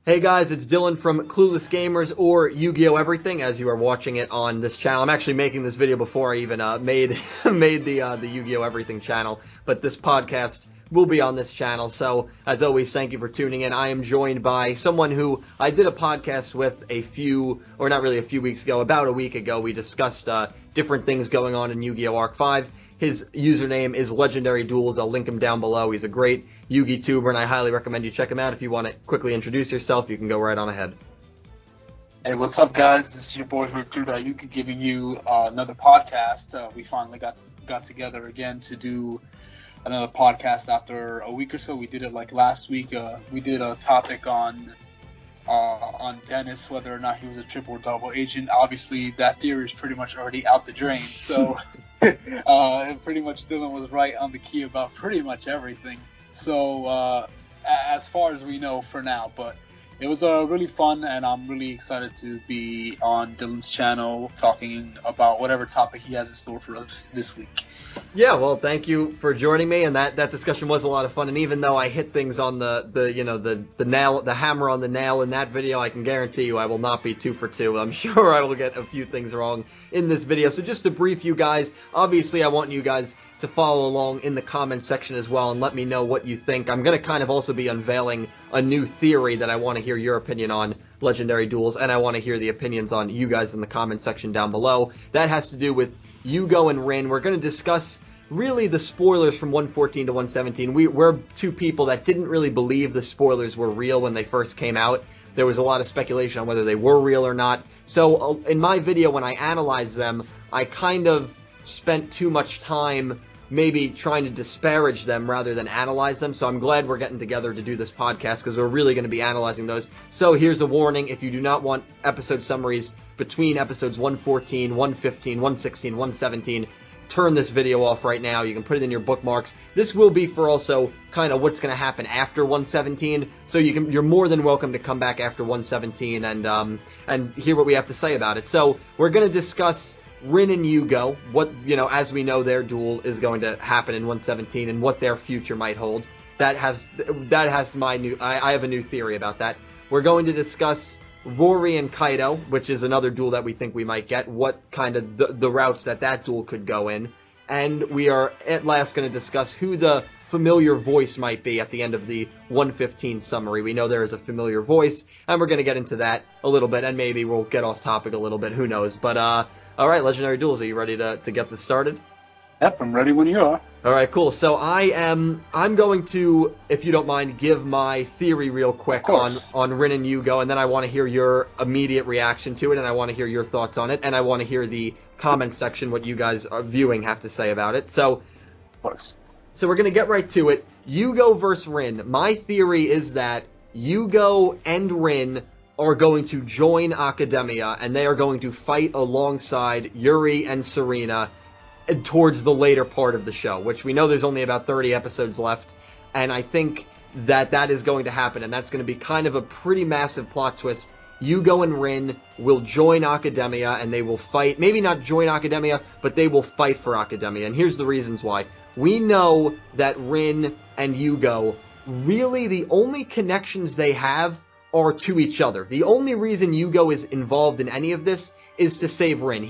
Hey guys, it's Dylan from Clueless Gamers or Yu-Gi-Oh! Everything as you are watching it on this channel. I'm actually making this video before I even made the Yu-Gi-Oh! Everything channel, but this podcast will be on this channel. So, as always, thank you for tuning in. I am joined by someone who I did a podcast with not really a few weeks ago, about a week ago. We discussed different things going on in Yu-Gi-Oh! Arc 5. His username is Legendary Duels. I'll link him down below. He's a great Yugi tuber, and I highly recommend you check him out. If you want to quickly introduce yourself, you can go right on ahead. Hey, what's up, guys? This is your boy Yugi giving you another podcast. We finally got together again to do another podcast after a week or so. We did it like last week. We did a topic on Dennis, whether or not he was a triple or double agent. Obviously, that theory is pretty much already out the drain. So, pretty much Dylan was right on the key about pretty much everything. So, as far as we know for now, but it was really fun, and I'm really excited to be on Dylan's channel talking about whatever topic he has in store for us this week. Yeah, well, thank you for joining me, and that discussion was a lot of fun. And even though I hit things on the hammer on the nail in that video, I can guarantee you I will not be 2 for 2. I'm sure I will get a few things wrong in this video. So just to brief you guys, obviously I want you guys to follow along in the comment section as well and let me know what you think. I'm going to kind of also be unveiling a new theory that I want to hear your opinion on Legendary Duels, and I want to hear the opinions on you guys in the comment section down below. That has to do with Yugo and Rin. We're going to discuss really the spoilers from 114 to 117. We're two people that didn't really believe the spoilers were real when they first came out. There was a lot of speculation on whether they were real or not. So in my video, when I analyzed them, I kind of spent too much time maybe trying to disparage them rather than analyze them. So I'm glad we're getting together to do this podcast because we're really going to be analyzing those. So here's a warning. If you do not want episode summaries between episodes 114, 115, 116, 117, turn this video off right now. You can put it in your bookmarks. This will be for also kind of what's going to happen after 117. So you're more than welcome to come back after 117 and hear what we have to say about it. So we're going to discuss Rin and Yugo, as we know, their duel is going to happen in 117 and what their future might hold. That has I have a new theory about that. We're going to discuss Rory and Kaido, which is another duel that we think we might get, what kind of the routes that duel could go in. And we are at last going to discuss who the familiar voice might be at the end of the 115 summary. We know there is a familiar voice, and we're going to get into that a little bit, and maybe we'll get off topic a little bit, who knows. But, alright, Legendary Duels, are you ready to get this started? Yep, I'm ready when you are. Alright, cool. So I'm going to, if you don't mind, give my theory real quick on Rin and Yugo, and then I want to hear your immediate reaction to it, and I want to hear your thoughts on it, and I want to hear the comment section, what you guys are viewing have to say about it. So, of course. So we're going to get right to it. Yugo versus Rin. My theory is that Yugo and Rin are going to join Academia, and they are going to fight alongside Yuri and Serena towards the later part of the show, which we know there's only about 30 episodes left, and I think that is going to happen, and that's going to be kind of a pretty massive plot twist. Yugo and Rin will join Academia, and they will fight, maybe not join Academia, but they will fight for Academia, and here's the reasons why. We know that Rin and Yugo, really the only connections they have are to each other. The only reason Yugo is involved in any of this is to save Rin.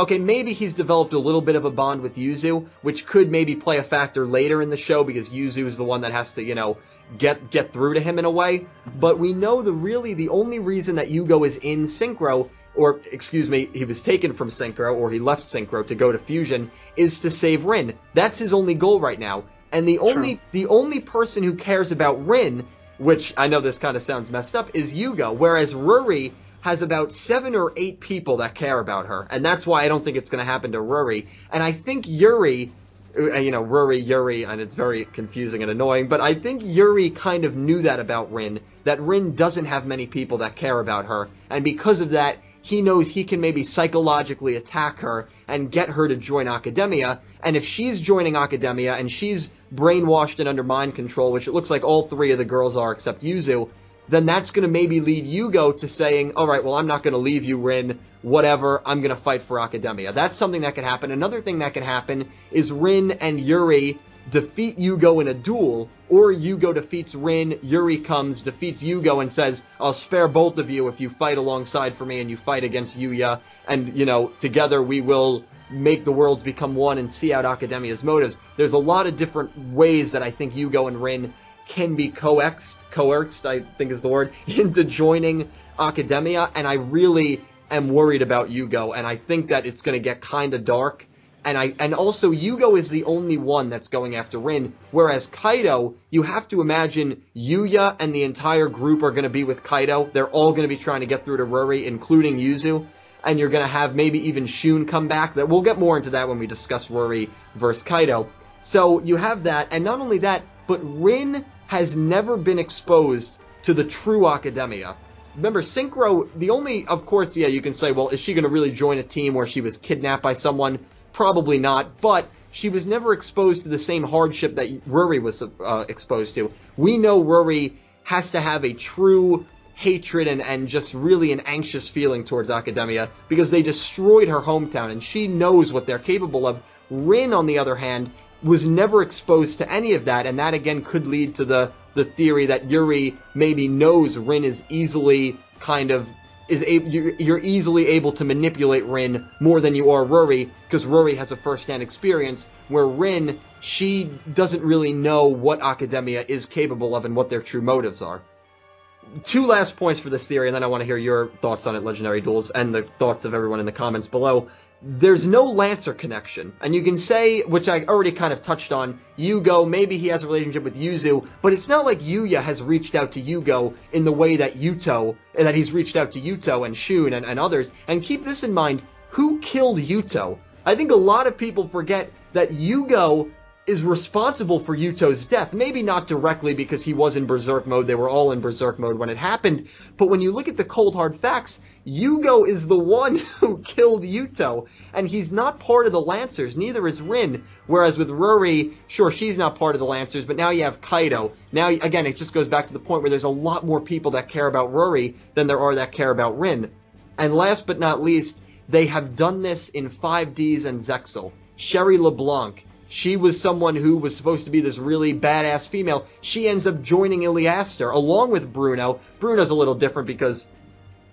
Maybe he's developed a little bit of a bond with Yuzu, which could maybe play a factor later in the show because Yuzu is the one that has to, get through to him in a way. But we know the only reason that Yugo is in Synchro, or, excuse me, he was taken from Synchro, or he left Synchro to go to Fusion, is to save Rin. That's his only goal right now. And the only person who cares about Rin, which I know this kind of sounds messed up, is Yugo, whereas Rory has about 7 or 8 people that care about her, and that's why I don't think it's going to happen to Rory. And I think Yuri, Yuri, and it's very confusing and annoying, but I think Yuri kind of knew that about Rin, that Rin doesn't have many people that care about her, and because of that, he knows he can maybe psychologically attack her and get her to join Academia, and if she's joining Academia and she's brainwashed and under mind control, which it looks like all 3 of the girls are except Yuzu, then that's going to maybe lead Yugo to saying, alright, well, I'm not going to leave you, Rin, whatever, I'm going to fight for Academia. That's something that could happen. Another thing that could happen is Rin and Yuri defeat Yugo in a duel, or Yugo defeats Rin, Yuri comes, defeats Yugo, and says, I'll spare both of you if you fight alongside for me and you fight against Yuya, and, you know, together we will make the worlds become one and see out Academia's motives. There's a lot of different ways that I think Yugo and Rin can be coerced, I think is the word, into joining Academia, and I really am worried about Yugo, and I think that it's going to get kind of dark. And also, Yugo is the only one that's going after Rin, whereas Kaido, you have to imagine Yuya and the entire group are going to be with Kaido. They're all going to be trying to get through to Ruri, including Yuzu, and you're going to have maybe even Shun come back. That we'll get more into that when we discuss Ruri versus Kaido. So you have that, and not only that, but Rin has never been exposed to the true Academia. Remember, Synchro, the only, of course, yeah, you can say, well, is she going to really join a team where she was kidnapped by someone? Probably not, but she was never exposed to the same hardship that Ruri was exposed to. We know Ruri has to have a true hatred and just really an anxious feeling towards Academia because they destroyed her hometown, and she knows what they're capable of. Rin, on the other hand, was never exposed to any of that, and that again could lead to the theory that Yuri maybe knows Rin is easily you're easily able to manipulate Rin more than you are Ruri, because Ruri has a first-hand experience, where Rin, she doesn't really know what Academia is capable of and what their true motives are. Two last points for this theory, and then I want to hear your thoughts on it, Legendary Duels, and the thoughts of everyone in the comments below. There's no Lancer connection, and you can say, which I already kind of touched on, Yugo, maybe he has a relationship with Yuzu, but it's not like Yuya has reached out to Yugo in the way that he's reached out to Yuto and Shun and others. And keep this in mind, who killed Yuto? I think a lot of people forget that Yugo is responsible for Yuto's death. Maybe not directly because he was in Berserk mode, they were all in Berserk mode when it happened, but when you look at the cold hard facts, Yugo is the one who killed Yuto, and he's not part of the Lancers, neither is Rin, whereas with Ruri, sure, she's not part of the Lancers, but now you have Kaido. Now, again, it just goes back to the point where there's a lot more people that care about Ruri than there are that care about Rin. And last but not least, they have done this in 5Ds and Zexal. Sherry LeBlanc, she was someone who was supposed to be this really badass female. She ends up joining Iliaster, along with Bruno. Bruno's a little different because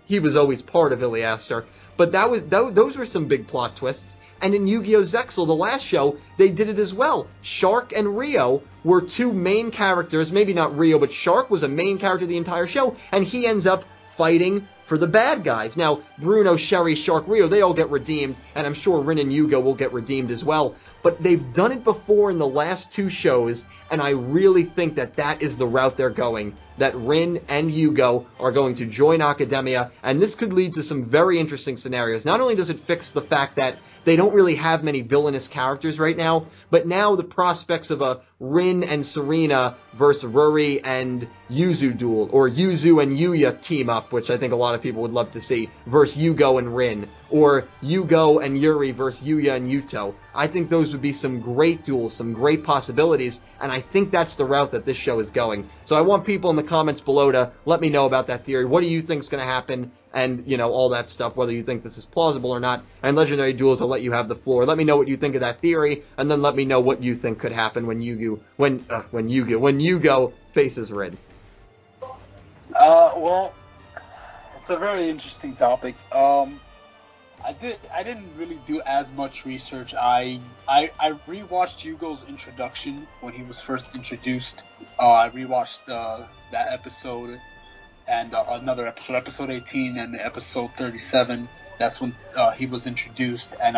he was always part of Iliaster. But those were some big plot twists. And in Yu-Gi-Oh! Zexal, the last show, they did it as well. Shark and Rio were two main characters. Maybe not Rio, but Shark was a main character the entire show. And he ends up fighting for the bad guys. Now, Bruno, Sherry, Shark, Rio, they all get redeemed. And I'm sure Rin and Yugo will get redeemed as well. But they've done it before in the last two shows, and I really think that that is the route they're going, that Rin and Yugo are going to join Academia, and this could lead to some very interesting scenarios. Not only does it fix the fact that they don't really have many villainous characters right now, but now the prospects of a Rin and Serena versus Ruri and Yuzu duel, or Yuzu and Yuya team up, which I think a lot of people would love to see, versus Yugo and Rin, or Yugo and Yuri versus Yuya and Yuto. I think those would be some great duels, some great possibilities, and I think that's the route that this show is going. So I want people in the comments below to let me know about that theory. What do you think is going to happen? And, you know, all that stuff, whether you think this is plausible or not. And Legendary Duels, I'll let you have the floor. Let me know what you think of that theory, and then let me know what you think could happen when Yugo faces Rin. Well, it's a very interesting topic. I didn't really do as much research. I rewatched Yugo's introduction when he was first introduced. I rewatched that episode and another episode, episode 18 and episode 37. That's when he was introduced, and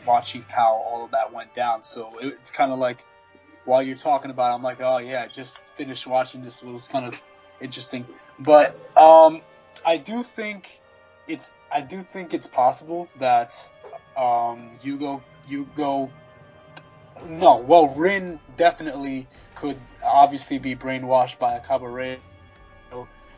watching how all of that went down. So it's kind of like, while you're talking about it, I'm like, oh yeah, I just finished watching this. It was kind of interesting, but I do think it's possible that Rin definitely could obviously be brainwashed by a cabaret.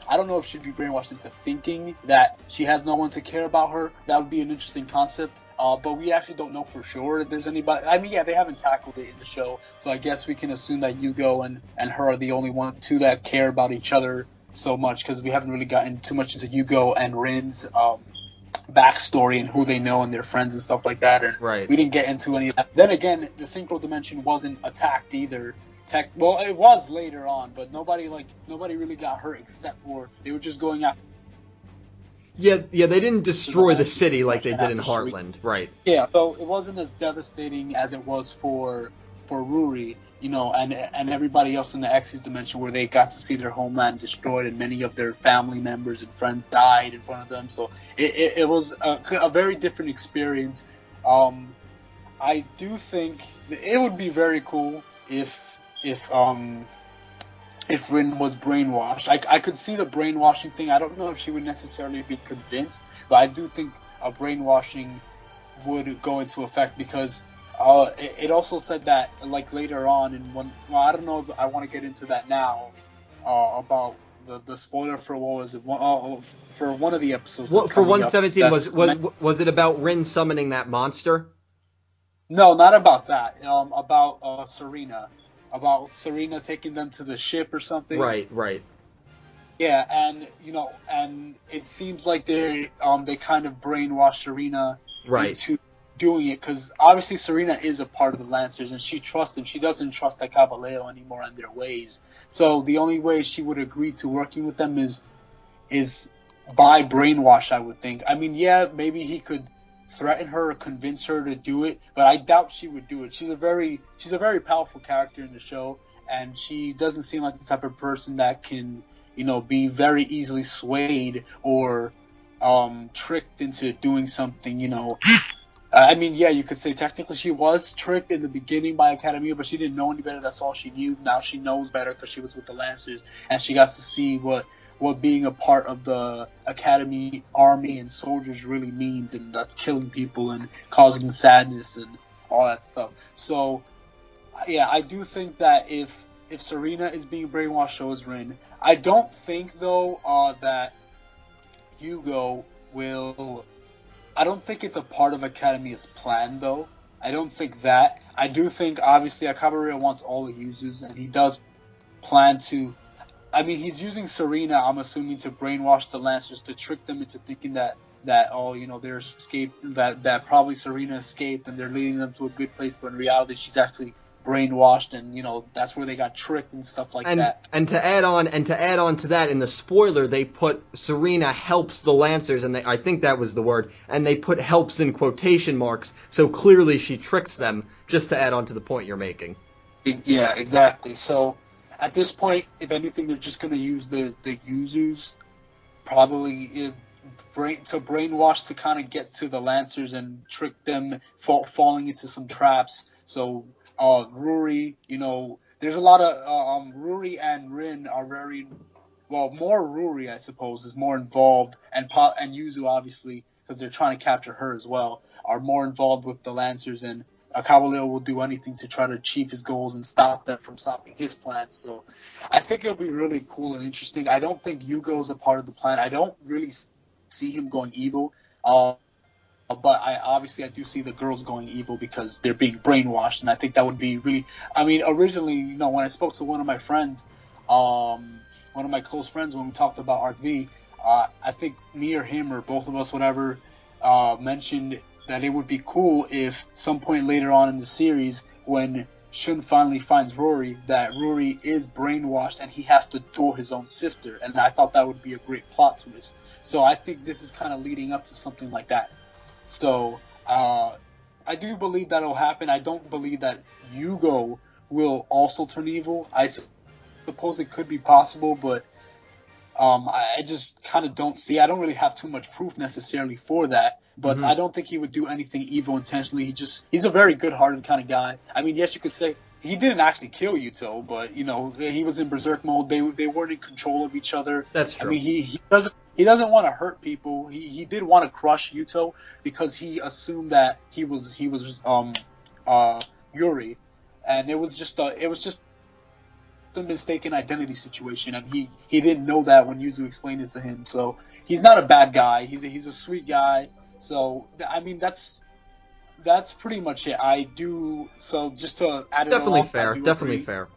I don't know if she'd be brainwashed into thinking that she has no one to care about her. That would be an interesting concept. But we actually don't know for sure if there's anybody. I mean, yeah, they haven't tackled it in the show, so I guess we can assume that Yugo and her are the only two that care about each other so much, because we haven't really gotten too much into Yugo and Rin's backstory and who they know and their friends and stuff like that. And Right. we didn't get into any of that. Then again, the Synchro Dimension wasn't attacked either. Well, it was later on, but nobody really got hurt except for they were just going after. Yeah, they didn't destroy the city like they did in Heartland, right? Yeah, so it wasn't as devastating as it was for Ruri, you know, and everybody else in the Xyz dimension, where they got to see their homeland destroyed and many of their family members and friends died in front of them. So it was a very different experience. I do think it would be very cool if Rin was brainwashed. I could see the brainwashing thing. I don't know if she would necessarily be convinced, but I do think a brainwashing would go into effect because it also said that, like, later on I don't know if I want to get into that now, about the spoiler for what was it, for one of the episodes. Well, for 117, was it about Rin summoning that monster? No, not about that. About Serena. About Serena taking them to the ship or something. Right. Yeah, and and it seems like they kind of brainwashed Serena into doing it, because obviously Serena is a part of the Lancers and she trusts him. She doesn't trust the Caballero anymore and their ways. So the only way she would agree to working with them is by brainwash, I would think. I mean, yeah, maybe he could threaten her or convince her to do it, but I doubt she would do it. She's a very powerful character in the show, and she doesn't seem like the type of person that can, be very easily swayed or tricked into doing something, I mean, yeah, you could say technically she was tricked in the beginning by Academia, but she didn't know any better. That's all she knew. Now she knows better because she was with the Lancers, and she got to see what being a part of the Academy army and soldiers really means, and that's killing people and causing sadness and all that stuff. So, yeah, I do think that if Serena is being brainwashed, so is Rin. I don't think, though, that Yugo will... I don't think it's a part of Academia's plan, though. I don't think that. I do think, obviously, Akabarea wants all the users, and he does plan to... I mean, he's using Serena, I'm assuming, to brainwash the Lancers, to trick them into thinking that they're escaped, that probably Serena escaped and they're leading them to a good place, but in reality she's actually brainwashed, and that's where they got tricked and stuff like that. And to add on to that, in the spoiler, they put Serena helps the Lancers, and I think that was the word, and they put helps in quotation marks, so clearly she tricks them, just to add on to the point you're making. Yeah, exactly. So at this point, if anything, they're just going to use the users probably to brainwash, to kind of get to the Lancers and trick them falling into some traps. So Ruri, there's a lot of Ruri and Rin are very more Ruri, I suppose, is more involved, and Yuzu, obviously, because they're trying to capture her as well, are more involved with the Lancers, and Caballero will do anything to try to achieve his goals and stop them from stopping his plans. So I think it'll be really cool and interesting. I don't think Yugo's a part of the plan. I don't really see him going evil. But I do see the girls going evil because they're being brainwashed, and I think that would be really... I mean, originally, when I spoke to one of my friends, one of my close friends, when we talked about Arc V, I think me or him or both of us, whatever, mentioned that it would be cool if some point later on in the series, when Shun finally finds Rory, that Rory is brainwashed and he has to duel his own sister, and I thought that would be a great plot twist. So I think this is kind of leading up to something like that. So, I do believe that'll happen. I don't believe that Yugo will also turn evil. I suppose it could be possible, but I just kind of don't see. I don't really have too much proof necessarily for that, but I don't think he would do anything evil intentionally. He's a very good-hearted kind of guy. I mean, yes, you could say he didn't actually kill Yuto, but he was in berserk mode. They weren't in control of each other. That's true. I mean, he doesn't want to hurt people. He did want to crush Yuto because he assumed that he was Yuri, and it was just a mistaken identity situation, and he didn't know that when Yuzu explained it to him. So he's not a bad guy. He's a sweet guy. So I mean, that's pretty much it. I do. So just to add it definitely on, fair. Definitely fair.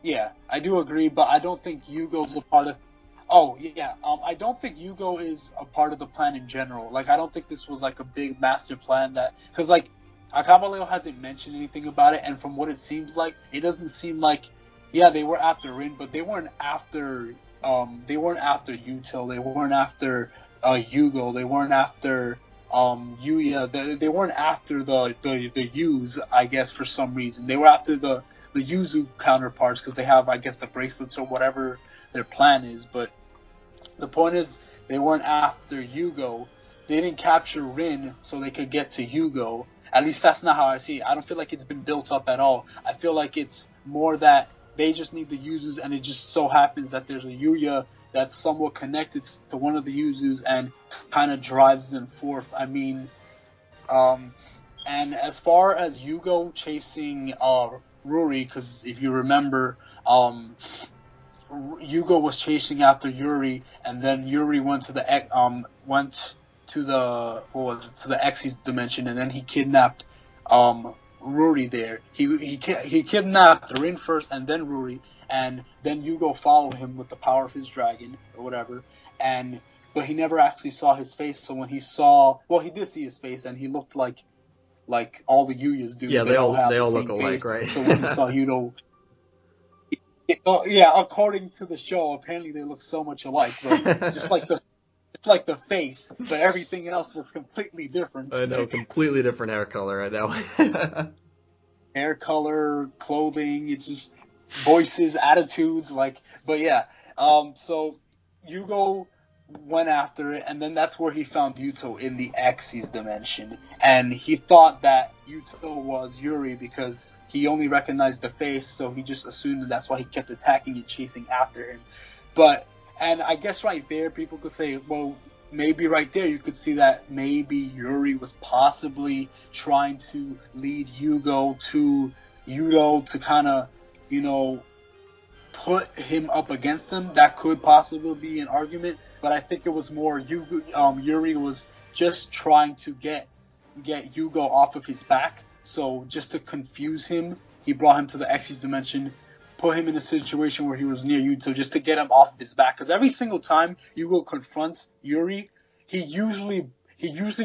Yeah, I do agree, but I don't think Yugo's a part of. Oh yeah, I don't think Yugo is a part of the plan in general. Like, I don't think this was like a big master plan that, because like Akabaleo hasn't mentioned anything about it, and from what it seems like, it doesn't seem like, yeah, they were after Rin, but they weren't after Yuto, they weren't after Yugo, they weren't after Yuya, they weren't after the Yus, I guess, for some reason. They were after the Yuzu counterparts because they have, I guess, the bracelets or whatever their plan is. But the point is, they weren't after Yugo. They didn't capture Rin so they could get to Yugo. At least that's not how I see it. I don't feel like it's been built up at all. I feel like it's more that they just need the Yuzus, and it just so happens that there's a Yuya that's somewhat connected to one of the Yuzus and kind of drives them forth. I mean, and as far as Yugo chasing Ruri, because if you remember, Yugo was chasing after Yuri, and then Yuri went to the to the Xyz dimension, and then he kidnapped Ruri there. He kidnapped Rin first, and then Ruri, and then Yugo followed him with the power of his dragon or whatever, but he never actually saw his face. So when he saw, well, he did see his face, and he looked like all the Yuyas do. Yeah, they all have they the all same look alike, face. right? So when he saw Yudo, yeah, according to the show, apparently they look so much alike, but just like the face, but everything else looks completely different. I know, completely different hair color. I know. Hair color, clothing, it's just voices, attitudes, but yeah. So Yugo went after it, and then that's where he found Yuto in the Axis dimension, and he thought that Yuto was Yuri because he only recognized the face, so he just assumed that that's why he kept attacking and chasing after him. And I guess right there, people could say, well, maybe right there you could see that maybe Yuri was possibly trying to lead Yugo to Yudo to kind of, put him up against him. That could possibly be an argument, but I think it was more Yuri was just trying to get Yugo off of his back. So just to confuse him, he brought him to the Xyz dimension, put him in a situation where he was near Yuto just to get him off of his back. Because every single time Yugo confronts Yuri, he usually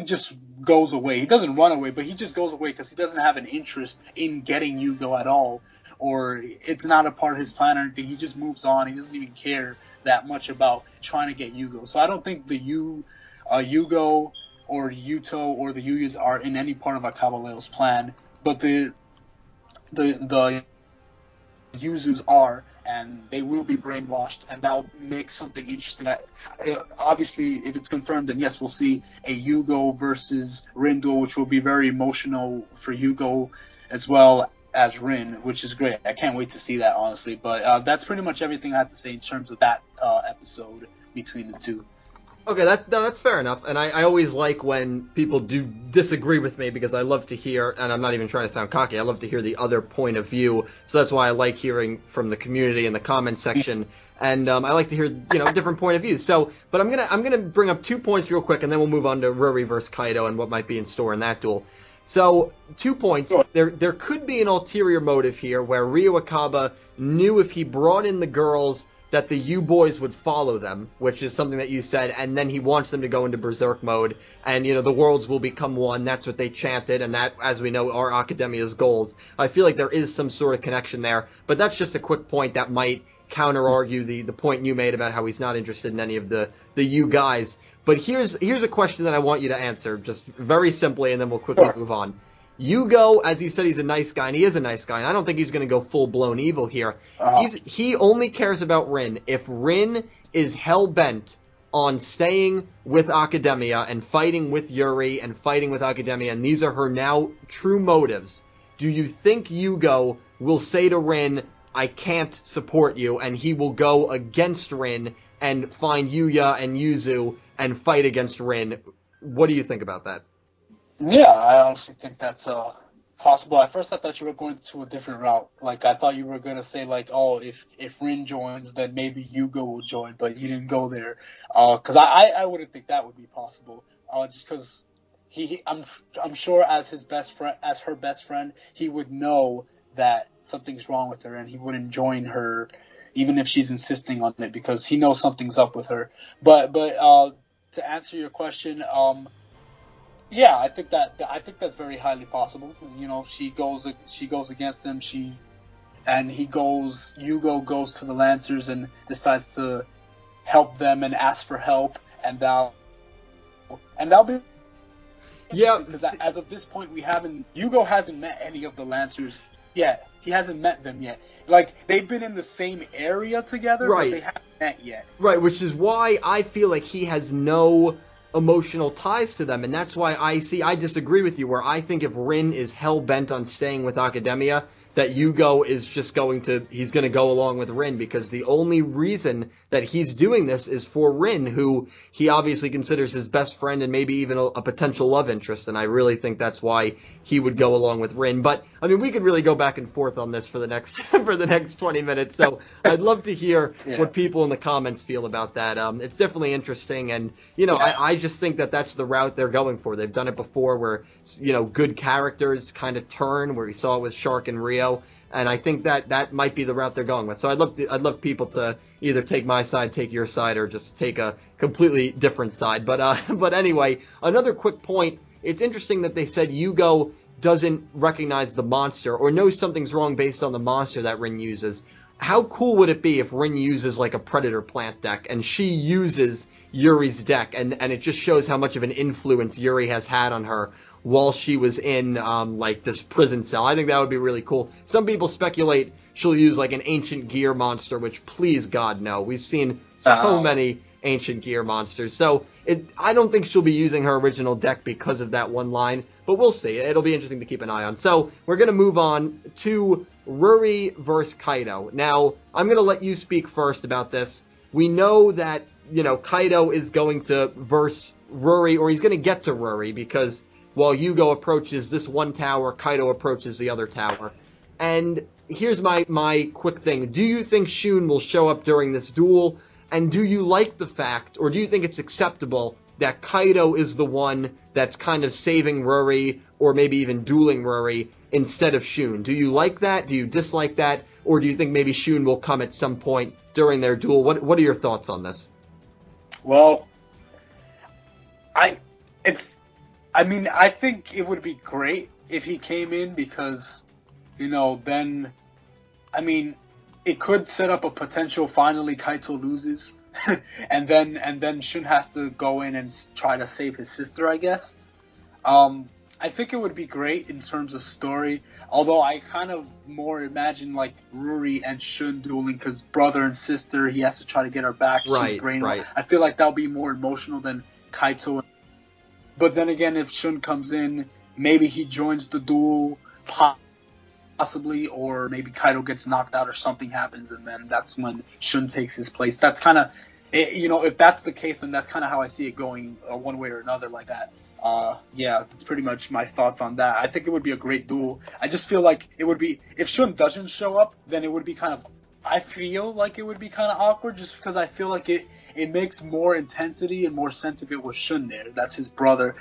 just goes away. He doesn't run away, but he just goes away because he doesn't have an interest in getting Yugo at all, or it's not a part of his plan or anything. He just moves on. He doesn't even care that much about trying to get Yugo. So I don't think the Yugo or Yuto or the Yuyas are in any part of Akabaleo's plan, but the Yuzus are, and they will be brainwashed, and that'll make something interesting. Obviously, if it's confirmed, then yes, we'll see a Yugo versus Rin duel, which will be very emotional for Yugo as well as Rin, which is great. I can't wait to see that, honestly. But that's pretty much everything I have to say in terms of that episode between the two. Okay, that's fair enough, and I always like when people do disagree with me because I love to hear, and I'm not even trying to sound cocky, I love to hear the other point of view, so that's why I like hearing from the community in the comments section, and I like to hear, different point of views. So, but I'm gonna bring up 2 points real quick, and then we'll move on to Ruri versus Kaido and what might be in store in that duel. So, 2 points. Sure. There could be an ulterior motive here where Ryo Akaba knew if he brought in the girls that the U-Boys would follow them, which is something that you said, and then he wants them to go into Berserk mode, and, the worlds will become one. That's what they chanted, and that, as we know, are Academia's goals. I feel like there is some sort of connection there, but that's just a quick point that might counter-argue the point you made about how he's not interested in any of the U guys. But here's a question that I want you to answer, just very simply, and then we'll quickly move on. Yugo, as you said, he's a nice guy, and he is a nice guy, and I don't think he's going to go full-blown evil here. He only cares about Rin. If Rin is hell-bent on staying with Academia and fighting with Yuri and fighting with Academia, and these are her now true motives, do you think Yugo will say to Rin, I can't support you, and he will go against Rin and find Yuya and Yuzu and fight against Rin? What do you think about that? Yeah, I honestly think that's possible. At first, I thought you were going to a different route. Like, I thought you were going to say, if Rin joins, then maybe Yugo will join, but you didn't go there. Because I wouldn't think that would be possible. Just because I'm sure as her best friend, he would know that something's wrong with her, and he wouldn't join her even if she's insisting on it, because he knows something's up with her. But to answer your question, yeah, I think that's very highly possible. You know, she goes against him. Yugo goes to the Lancers and decides to help them and ask for help, and that'll be. Yeah, because as of this point, Yugo hasn't met any of the Lancers yet. He hasn't met them yet. Like, they've been in the same area together, right, but they haven't met yet. Right, which is why I feel like he has no emotional ties to them, and that's why I disagree with you, where I think if Rin is hell-bent on staying with Academia, that Yugo is just he's going to go along with Rin, because the only reason that he's doing this is for Rin, who he obviously considers his best friend and maybe even a potential love interest, and I really think that's why he would go along with Rin. But, I mean, we could really go back and forth on this for the next for the next 20 minutes, so I'd love to hear what people in the comments feel about that. It's definitely interesting, and, you know, I just think that that's the route they're going for. They've done it before where, you know, good characters kind of turn, where we saw it with Shark and Rio, and I think that might be the route they're going with. So I'd love people to either take my side, take your side, or just take a completely different side. But anyway, another quick point. It's interesting that they said Yugo doesn't recognize the monster or knows something's wrong based on the monster that Rin uses. How cool would it be if Rin uses like a Predator plant deck and she uses Yuri's deck, and it just shows how much of an influence Yuri has had on her while she was in like this prison cell. I think that would be really cool. Some people speculate she'll use like an ancient gear monster, which please God no. We've seen so many ancient gear monsters. So I don't think she'll be using her original deck because of that one line, but we'll see. It'll be interesting to keep an eye on. So we're going to move on to Ruri versus Kaido. Now, I'm going to let you speak first about this. We know that, you know, Kaido is going to verse Ruri, or he's going to get to Ruri, because while Yugo approaches this one tower, Kaido approaches the other tower. And here's my quick thing. Do you think Shun will show up during this duel? And do you like the fact, or do you think it's acceptable that Kaido is the one that's kind of saving Ruri, or maybe even dueling Ruri, instead of Shun? Do you like that? Do you dislike that? Or do you think maybe Shun will come at some point during their duel? What are your thoughts on this? Well, I think it would be great if he came in, because, you know, then, I mean, it could set up a potential finally Kaito loses, and then Shun has to go in and try to save his sister, I guess. I think it would be great in terms of story, although I kind of more imagine like Ruri and Shun dueling, because brother and sister, he has to try to get her back. She's brainwashed. Right. I feel like that'll be more emotional than Kaito. But then again, if Shun comes in, maybe he joins the duel, possibly, or maybe Kaido gets knocked out or something happens, and then that's when Shun takes his place. That's kind of, you know, if that's the case, then that's kind of how I see it going, one way or another like that. Yeah, that's pretty much my thoughts on that. I think it would be a great duel. I just feel like it would be, if Shun doesn't show up, then it would be kind of, I feel like it would be kind of awkward, just because I feel like it makes more intensity and more sense if it was Shun there. That's his brother.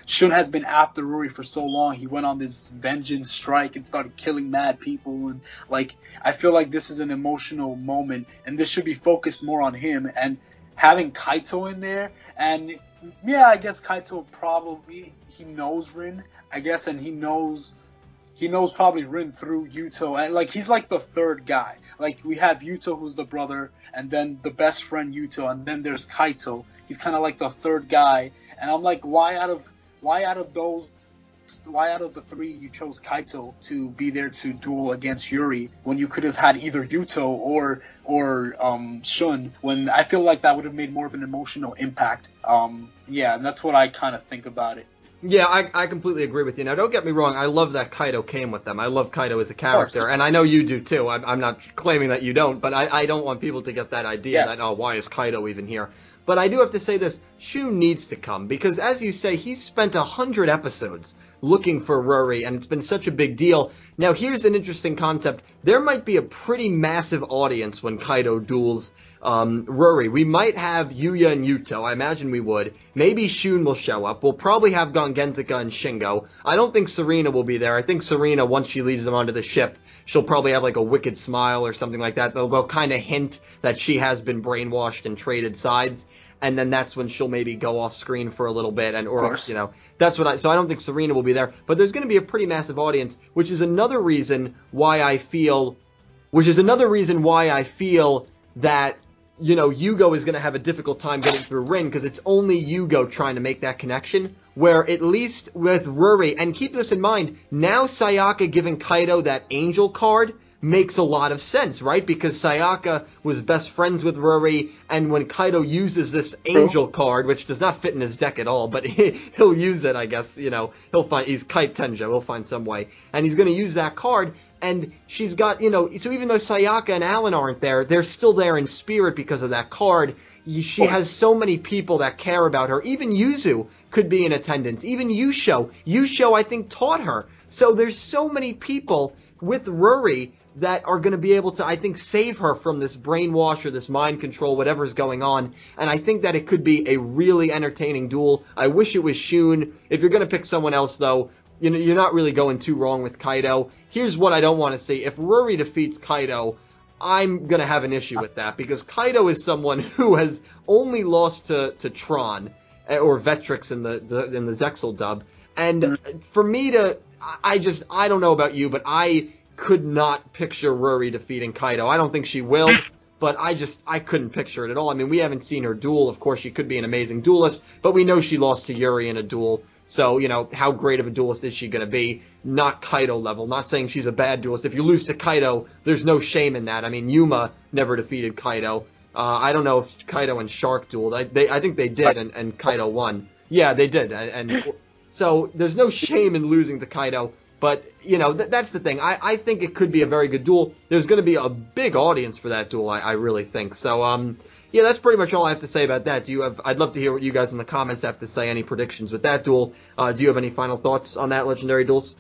Shun has been after Ruri for so long. He went on this vengeance strike and started killing mad people, and like, I feel like this is an emotional moment, and this should be focused more on him. And having Kaito in there, and yeah, I guess Kaito probably, he knows Rin, I guess, and he knows probably Rin through Yuto, and like, he's like the third guy. Like, we have Yuto, who's the brother, and then the best friend Yuto, and then there's Kaito. He's kind of like the third guy, and I'm like, why out of the three you chose Kaito to be there to duel against Yuri, when you could have had either Yuto or Shun, when I feel like that would have made more of an emotional impact. Yeah, and that's what I kind of think about it. Yeah, I completely agree with you. Now, don't get me wrong. I love that Kaido came with them. I love Kaido as a character, and I know you do too. I'm not claiming that you don't, but I don't want people to get that idea that, oh, why is Kaido even here? But I do have to say this. Shun needs to come, because as you say, he's spent 100 episodes looking for Ruri, and it's been such a big deal. Now, here's an interesting concept. There might be a pretty massive audience when Kaido duels Ruri. We might have Yuya and Yuto. I imagine we would. Maybe Shun will show up. We'll probably have Gengenzika and Shingo. I don't think Serena will be there. I think Serena, once she leads them onto the ship, she'll probably have like a wicked smile or something like that. They'll kind of hint that she has been brainwashed and traded sides. And then that's when she'll maybe go off screen for a little bit, that's what so I don't think Serena will be there, but there's going to be a pretty massive audience, which is another reason why I feel that, Yugo is going to have a difficult time getting through Rin, because it's only Yugo trying to make that connection, where at least with Ruri, and keep this in mind, now Sayaka giving Kaido that angel card makes a lot of sense, right? Because Sayaka was best friends with Ruri, and when Kaido uses this angel card, which does not fit in his deck at all, but he'll use it, I guess, he's Kite Tenjo, he'll find some way, and he's going to use that card, and she's got, so even though Sayaka and Alan aren't there, they're still there in spirit because of that card. She has so many people that care about her. Even Yuzu could be in attendance. Even Yusho, I think, taught her. So there's so many people with Ruri that are going to be able to, I think, save her from this brainwash or this mind control, whatever's going on. And I think that it could be a really entertaining duel. I wish it was Shun. If you're going to pick someone else, though, you're not really going too wrong with Kaido. Here's what I don't want to see. If Ruri defeats Kaido, I'm going to have an issue with that, because Kaido is someone who has only lost to Tron, or Vetrix in the Zexal dub. And for me I don't know about you, but I could not picture Ruri defeating Kaido. I don't think she will, but I couldn't picture it at all. I mean, we haven't seen her duel. Of course, she could be an amazing duelist, but we know she lost to Yuri in a duel. So, how great of a duelist is she going to be? Not Kaido level. Not saying she's a bad duelist. If you lose to Kaido, there's no shame in that. I mean, Yuma never defeated Kaido. I don't know if Kaido and Shark dueled. I think they did, and Kaido won. Yeah, they did. And so there's no shame in losing to Kaido. But, that's the thing. I think it could be a very good duel. There's going to be a big audience for that duel, I really think. So, yeah, that's pretty much all I have to say about that. I'd love to hear what you guys in the comments have to say, any predictions with that duel. Do you have any final thoughts on that, Legendary Duels?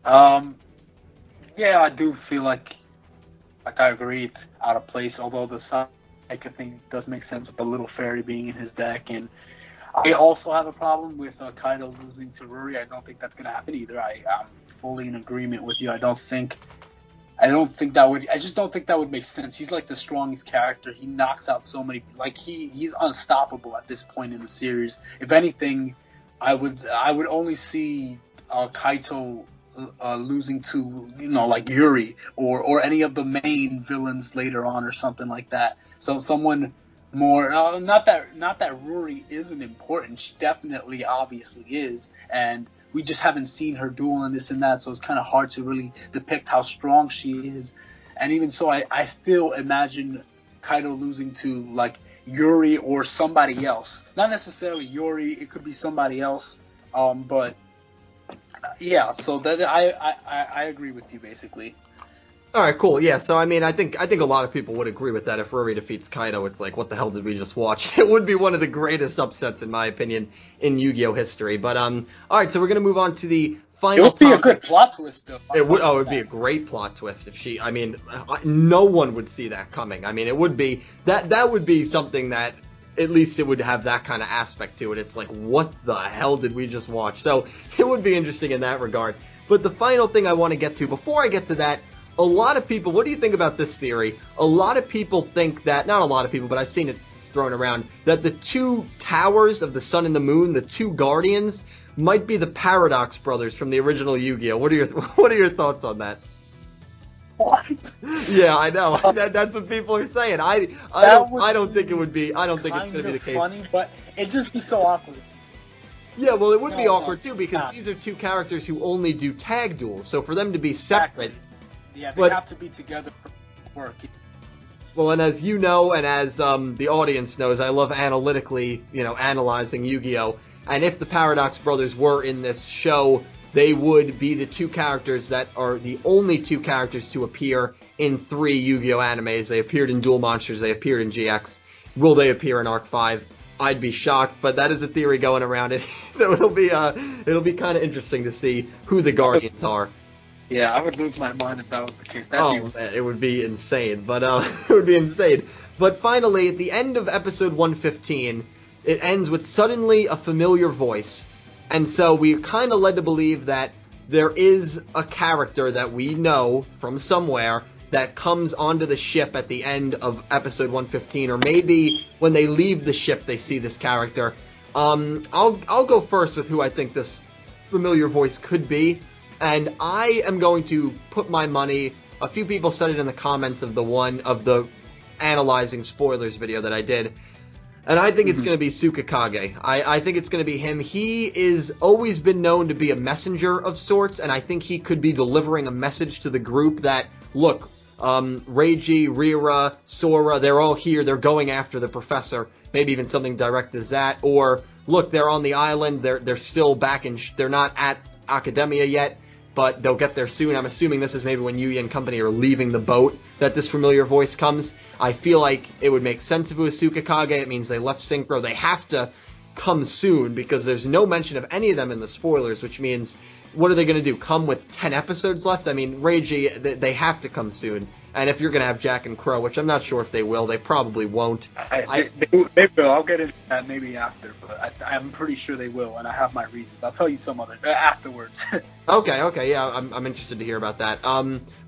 Yeah, I do feel like I agree, it's out of place, although the Sayaka thing does make sense with the little fairy being in his deck, and I also have a problem with Kaido losing to Ruri. I don't think that's going to happen either. I'm fully in agreement with you. I just don't think that would make sense. He's like the strongest character. He knocks out so many, he's unstoppable at this point in the series. If anything, I would only see Kaito losing to, Yuri or any of the main villains later on or something like that. So someone more, not that Ruri isn't important. She definitely, obviously is, and we just haven't seen her duel and this and that, so it's kind of hard to really depict how strong she is. And even so, I still imagine Kaido losing to Yuri or somebody else. Not necessarily Yuri, it could be somebody else. But yeah, so that I agree with you basically. All right, cool. Yeah, so I mean, I think a lot of people would agree with that. If Ruri defeats Kaido, it's like, what the hell did we just watch? It would be one of the greatest upsets, in my opinion, in Yu-Gi-Oh history. But all right, so we're gonna move on to the final. It would be a good plot twist, though. It would be a great plot twist if she. I mean, no one would see that coming. I mean, it would be that would be something that. At least it would have that kind of aspect to it. It's like, what the hell did we just watch? So it would be interesting in that regard. But the final thing I want to get to, before I get to that, a lot of people, what do you think about this theory? A lot of people think that, not a lot of people, but I've seen it thrown around, that the two towers of the sun and the moon, the two guardians, might be the Paradox brothers from the original Yu-Gi-Oh! What are your thoughts on that? What? Yeah, I know. That's what people are saying. I don't think it would be. I don't think it's going to be the case. Funny, but it'd just be so awkward. Yeah, well, it would be awkward too, because these are two characters who only do tag duels. So for them to be separate, yeah, they have to be together for work. Well, and as you know, and as the audience knows, I love analytically, analyzing Yu-Gi-Oh! And if the Paradox brothers were in this show, they would be the two characters that are the only two characters to appear in 3 Yu-Gi-Oh! Animes. They appeared in Duel Monsters, they appeared in GX. Will they appear in Arc 5? I'd be shocked, but that is a theory going around it. So it'll be kind of interesting to see who the Guardians are. Yeah, I would lose my mind if that was the case. Man, it would be insane. But it would be insane. But finally, at the end of episode 115, it ends with suddenly a familiar voice. And so we're kind of led to believe that there is a character that we know from somewhere that comes onto the ship at the end of episode 115, or maybe when they leave the ship they see this character. I'll go first with who I think this familiar voice could be, and I am going to put my money. A few people said it in the comments of the analyzing spoilers video that I did, and I think it's going to be Tsukikage. I think it's going to be him. He is always been known to be a messenger of sorts, and I think he could be delivering a message to the group that, look, Reiji, Rira, Sora, they're all here, they're going after the professor. Maybe even something direct as that. Or, look, they're on the island, they're still back they're not at Academia yet, but they'll get there soon. I'm assuming this is maybe when Yugi and company are leaving the boat that this familiar voice comes. I feel like it would make sense if it was Tsukikage. It means they left Synchro. They have to come soon because there's no mention of any of them in the spoilers, which means, what are they going to do? Come with 10 episodes left? I mean, Reiji, they have to come soon. And if you're going to have Jack and Crow, which I'm not sure if they will, they probably won't. They will. I'll get into that maybe after, but I'm pretty sure they will, and I have my reasons. I'll tell you some other afterwards. Okay, yeah, I'm interested to hear about that.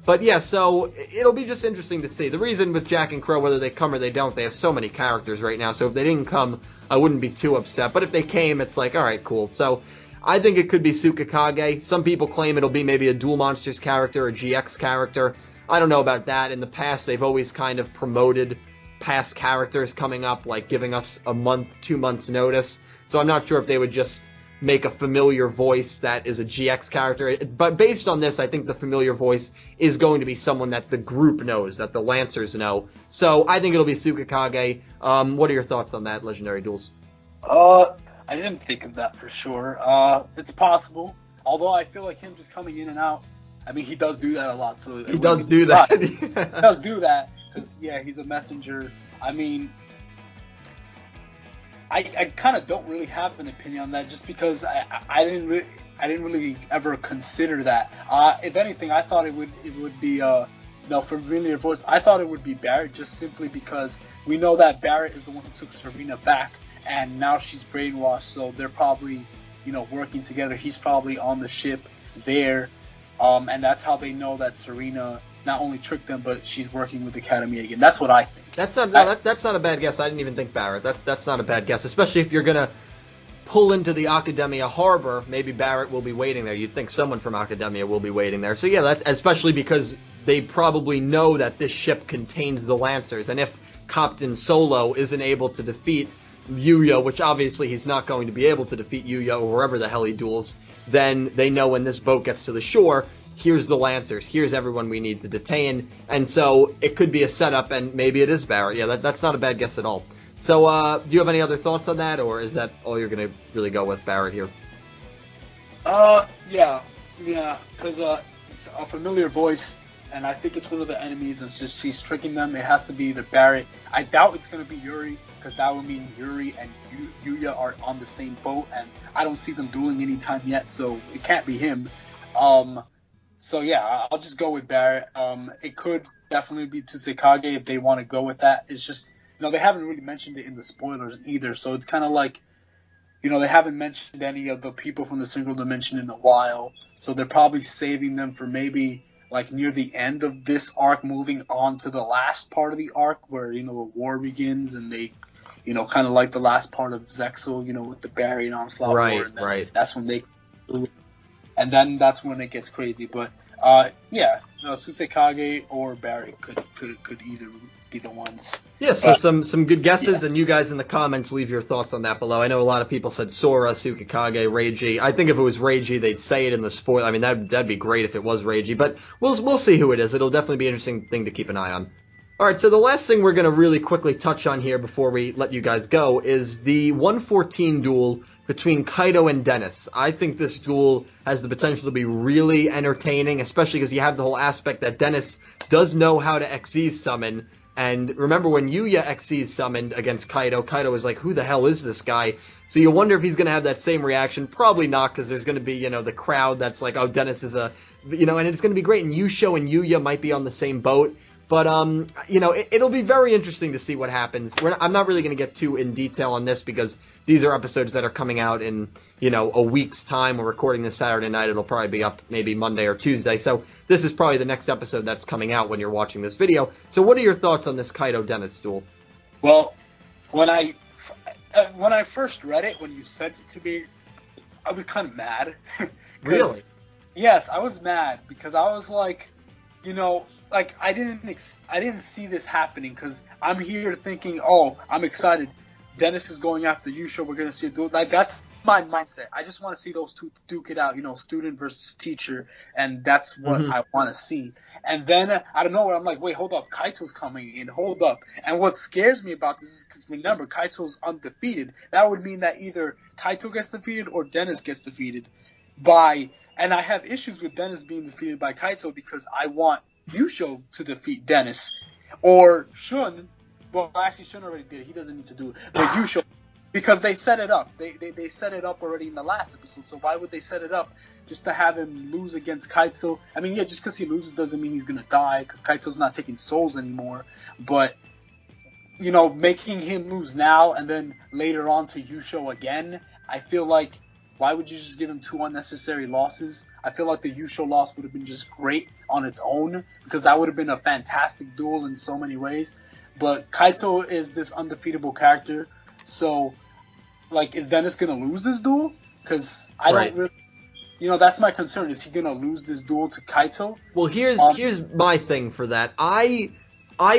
But yeah, so it'll be just interesting to see. The reason with Jack and Crow, whether they come or they don't, they have so many characters right now, so if they didn't come, I wouldn't be too upset. But if they came, it's like, alright, cool. So I think it could be Tsukikage. Some people claim it'll be maybe a Duel Monsters character, a GX character. I don't know about that. In the past, they've always kind of promoted past characters coming up, like giving us a month, 2 months notice. So I'm not sure if they would just make a familiar voice that is a GX character. But based on this, I think the familiar voice is going to be someone that the group knows, that the Lancers know. So I think it'll be Tsukikage. What are your thoughts on that, Legendary Duels? I didn't think of that for sure. It's possible. Although I feel like him just coming in and out, I mean, he does do that a lot. So he does do that. He does do that because, yeah, he's a messenger. I mean, I kind of don't really have an opinion on that just because I didn't really ever consider that. If anything, I thought it would be familiar voice. I thought it would be Barrett just simply because we know that Barrett is the one who took Serena back, and now she's brainwashed. So they're probably working together. He's probably on the ship there. And that's how they know that Serena not only tricked them, but she's working with Academia again. That's what I think. That's not a bad guess. I didn't even think Barrett. That's not a bad guess, especially if you're gonna pull into the Academia harbor. Maybe Barrett will be waiting there. You'd think someone from Academia will be waiting there. So yeah, that's especially because they probably know that this ship contains the Lancers, and if Captain Solo isn't able to defeat Yuya, which obviously he's not going to be able to defeat Yuya or wherever the hell he duels, then they know when this boat gets to the shore, here's the Lancers, here's everyone we need to detain, and so it could be a setup, and maybe it is Barrett. Yeah, that's not a bad guess at all. So, do you have any other thoughts on that, or is that all you're going to really go with, Barrett, here? Yeah, because it's a familiar voice, and I think it's one of the enemies. It's just she's tricking them. It has to be either Barrett. I doubt it's going to be Yuri, because that would mean Yuri and Yuya are on the same boat, and I don't see them dueling anytime yet, so it can't be him. So yeah, I'll just go with Barrett. It could definitely be Tsukikage if they want to go with that. It's just, they haven't really mentioned it in the spoilers either, so it's kind of like, they haven't mentioned any of the people from the Single Dimension in a while, so they're probably saving them for maybe like near the end of this arc, moving on to the last part of the arc where, the war begins, and they, kind of like the last part of Zexal, with the Barry and Onslaught War. Right. That's when they, and then that's when it gets crazy. But Tsukikage or Barry could either be the ones. Yeah, so some good guesses, and you guys in the comments leave your thoughts on that below. I know a lot of people said Sora, Tsukikage, Reiji. I think if it was Reiji, they'd say it in the spoiler. I mean, that'd be great if it was Reiji, but we'll see who it is. It'll definitely be an interesting thing to keep an eye on. All right, so the last thing we're going to really quickly touch on here before we let you guys go is the 114 duel between Kaido and Dennis. I think this duel has the potential to be really entertaining, especially because you have the whole aspect that Dennis does know how to XZ summon. And remember when Yuya XZ summoned against Kaido, Kaido was like, who the hell is this guy? So you wonder if he's going to have that same reaction. Probably not, because there's going to be, the crowd that's like, oh, Dennis is a, and it's going to be great. And Yusho and Yuya might be on the same boat. But, it'll be very interesting to see what happens. I'm not really going to get too in detail on this because these are episodes that are coming out in, a week's time. We're recording this Saturday night. It'll probably be up maybe Monday or Tuesday. So this is probably the next episode that's coming out when you're watching this video. So what are your thoughts on this Kaito-Dennis duel? Well, when I first read it, when you sent it to me, I was kind of mad. Really? Yes, I was mad because I was like, I didn't see this happening because I'm here thinking, oh, I'm excited. Dennis is going after Yusha. We're gonna see a duel. Like that's my mindset. I just want to see those two duke it out. Student versus teacher, and that's what I want to see. And then out of nowhere, I'm like, wait, hold up, Kaito's coming in. Hold up. And what scares me about this is because remember, Kaito's undefeated. That would mean that either Kaito gets defeated or Dennis gets defeated and I have issues with Dennis being defeated by Kaito because I want Yusho to defeat Dennis. Or Shun. Well, actually, Shun already did it. He doesn't need to do it. But Yusho, because they set it up. They set it up already in the last episode. So why would they set it up just to have him lose against Kaito? I mean, yeah, just because he loses doesn't mean he's going to die because Kaito's not taking souls anymore. But, making him lose now and then later on to Yusho again, I feel like why would you just give him 2 unnecessary losses? I feel like the Yusho loss would have been just great on its own because that would have been a fantastic duel in so many ways. But Kaito is this undefeatable character, so is Dennis gonna lose this duel? Because I don't really, that's my concern. Is he gonna lose this duel to Kaito? Well, here's my thing for that. I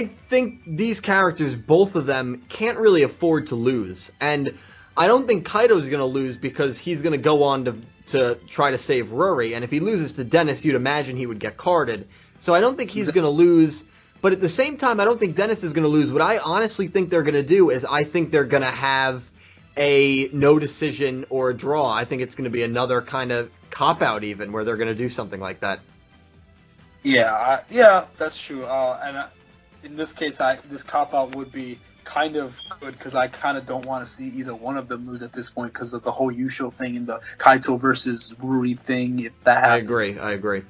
think these characters, both of them, can't really afford to lose, and I don't think Kaito's going to lose because he's going to go on to try to save Rory, and if he loses to Dennis, you'd imagine he would get carded. So I don't think he's going to lose, but at the same time, I don't think Dennis is going to lose. What I honestly think they're going to do is I think they're going to have a no decision or a draw. I think it's going to be another kind of cop-out even, where they're going to do something like that. Yeah, that's true. In this case, this cop-out would be kind of good because I kind of don't want to see either one of them lose at this point because of the whole Yusho thing and the Kaito versus Ruri thing. If that happens. I agree.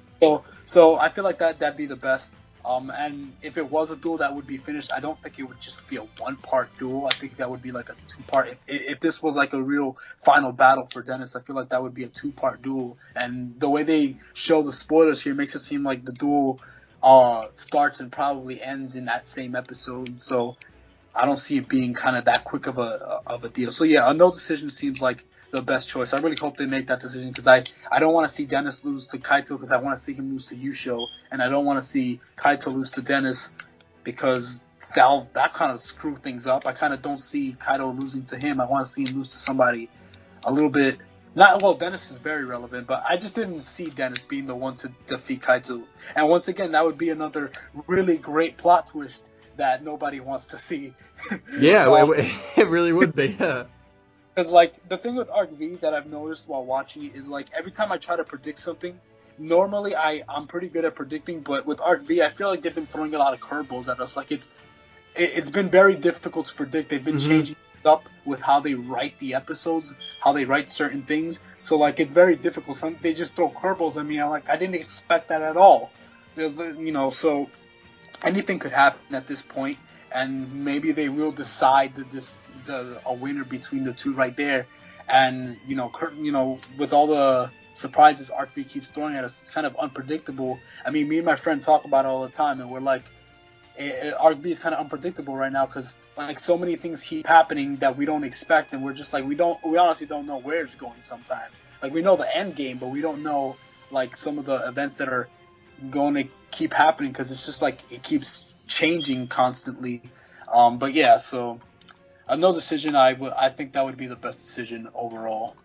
So I feel like that'd be the best. And if it was a duel that would be finished, I don't think it would just be a 1-part duel. I think that would be like a 2-part. If this was like a real final battle for Dennis, I feel like that would be a 2-part duel. And the way they show the spoilers here makes it seem like the duel starts and probably ends in that same episode. So I don't see it being kind of that quick of a deal. So yeah, a no decision seems like the best choice. I really hope they make that decision because I don't want to see Dennis lose to Kaito because I want to see him lose to Yusho, and I don't want to see Kaito lose to Dennis because that kind of screw things up. I kind of don't see Kaito losing to him. I want to see him lose to somebody a little bit. Dennis is very relevant, but I just didn't see Dennis being the one to defeat Kaito. And once again, that would be another really great plot twist that nobody wants to see. Yeah, it really would be. Yeah. Because, the thing with Arc V that I've noticed while watching it is, every time I try to predict something, normally I'm pretty good at predicting, but with Arc V, I feel like they've been throwing a lot of curveballs at us. It's been very difficult to predict. They've been changing up with how they write the episodes, how they write certain things. So, it's very difficult. They just throw curveballs at me. I didn't expect that at all. So anything could happen at this point, and maybe they will decide a winner between the two right there. And with all the surprises Arc V keeps throwing at us, it's kind of unpredictable. I mean, me and my friend talk about it all the time, and we're like, Arc V is kind of unpredictable right now because so many things keep happening that we don't expect, and we're just we honestly don't know where it's going sometimes. We know the end game, but we don't know some of the events that are going to keep happening because it's just it keeps changing constantly. But yeah, so no decision. I think that would be the best decision overall.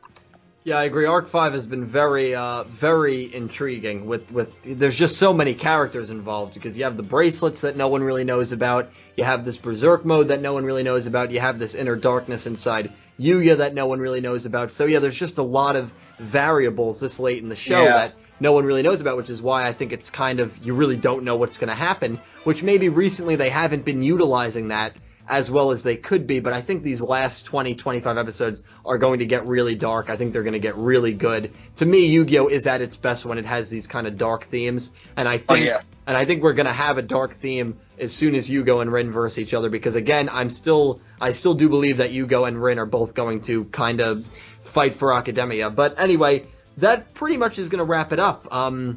Yeah, I agree. Arc 5 has been very, very intriguing with there's just so many characters involved because you have the bracelets that no one really knows about, you have this Berserk mode that no one really knows about, you have this inner darkness inside Yuya that no one really knows about. So yeah, there's just a lot of variables this late in the show that no one really knows about, which is why I think it's kind of, you really don't know what's going to happen, which maybe recently they haven't been utilizing that as well as they could be, but I think these last 20, 25 episodes are going to get really dark. I think they're going to get really good. To me, Yu-Gi-Oh! Is at its best when it has these kind of dark themes, and I think we're going to have a dark theme as soon as Yugo and Rin verse each other, because again, I still do believe that Yugo and Rin are both going to kind of fight for Academia. But anyway, that pretty much is going to wrap it up.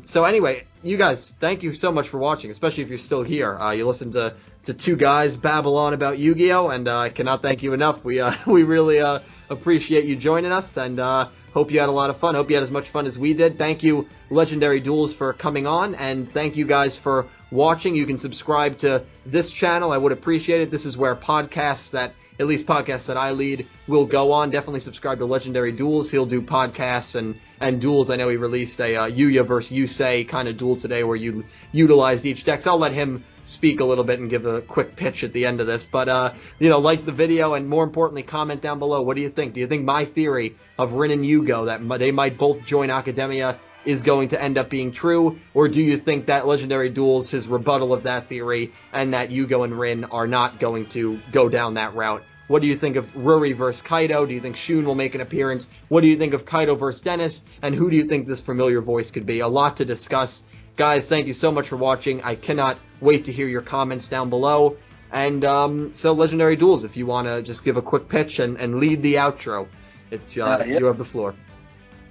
So anyway, you guys, thank you so much for watching, especially if you're still here. You listened to two guys babble on about Yu-Gi-Oh! And I cannot thank you enough. We really appreciate you joining us, and hope you had a lot of fun. Hope you had as much fun as we did. Thank you, Legendary Duels, for coming on, and thank you guys for watching. You can subscribe to this channel. I would appreciate it. This is where podcasts that I lead will go on. Definitely subscribe to Legendary Duels. He'll do podcasts and duels. I know he released a Yuya versus Yusei kind of duel today where you utilized each deck. So I'll let him speak a little bit and give a quick pitch at the end of this. But, like the video, and more importantly, comment down below. What do you think? Do you think my theory of Rin and Yugo, that they might both join Academia, is going to end up being true? Or do you think that Legendary Duels, his rebuttal of that theory, and that Yugo and Rin are not going to go down that route? What do you think of Ruri versus Kaido? Do you think Shun will make an appearance? What do you think of Kaido versus Dennis? And who do you think this familiar voice could be? A lot to discuss. Guys, thank you so much for watching. I cannot wait to hear your comments down below. And so Legendary Duels, if you want to just give a quick pitch and lead the outro, it's you have the floor.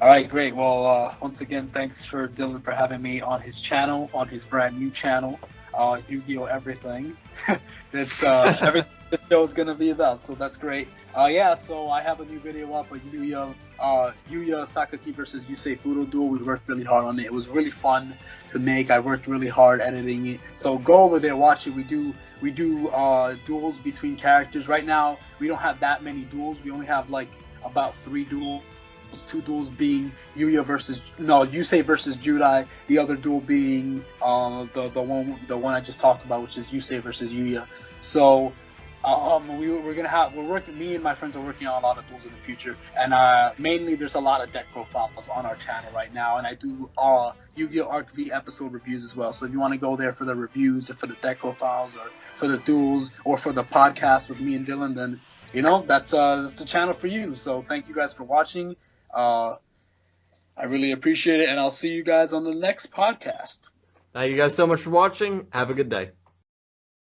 All right, great. Well, once again, thanks for Dylan for having me on his channel, on his brand new channel, Yu-Gi-Oh! Everything. It's everything the show is gonna be about, so that's great. So I have a new video up, a Yuya Sakaki versus Yusei Fudo duel. We worked really hard on it. It was really fun to make. I worked really hard editing it. So go over there, watch it. We do duels between characters. Right now, we don't have that many duels. We only have like about 3 duels. 2 duels being Yusei versus Judai. The other duel being the one I just talked about, which is Yusei versus Yuya. So me and my friends are working on a lot of duels in the future, and mainly there's a lot of deck profiles on our channel right now, and I do Yu-Gi-Oh! Arc V episode reviews as well. So if you want to go there for the reviews or for the deck profiles or for the duels or for the podcast with me and Dylan, then that's the channel for you. So thank you guys for watching. I really appreciate it, and I'll see you guys on the next podcast. Thank you guys so much for watching. Have a good day.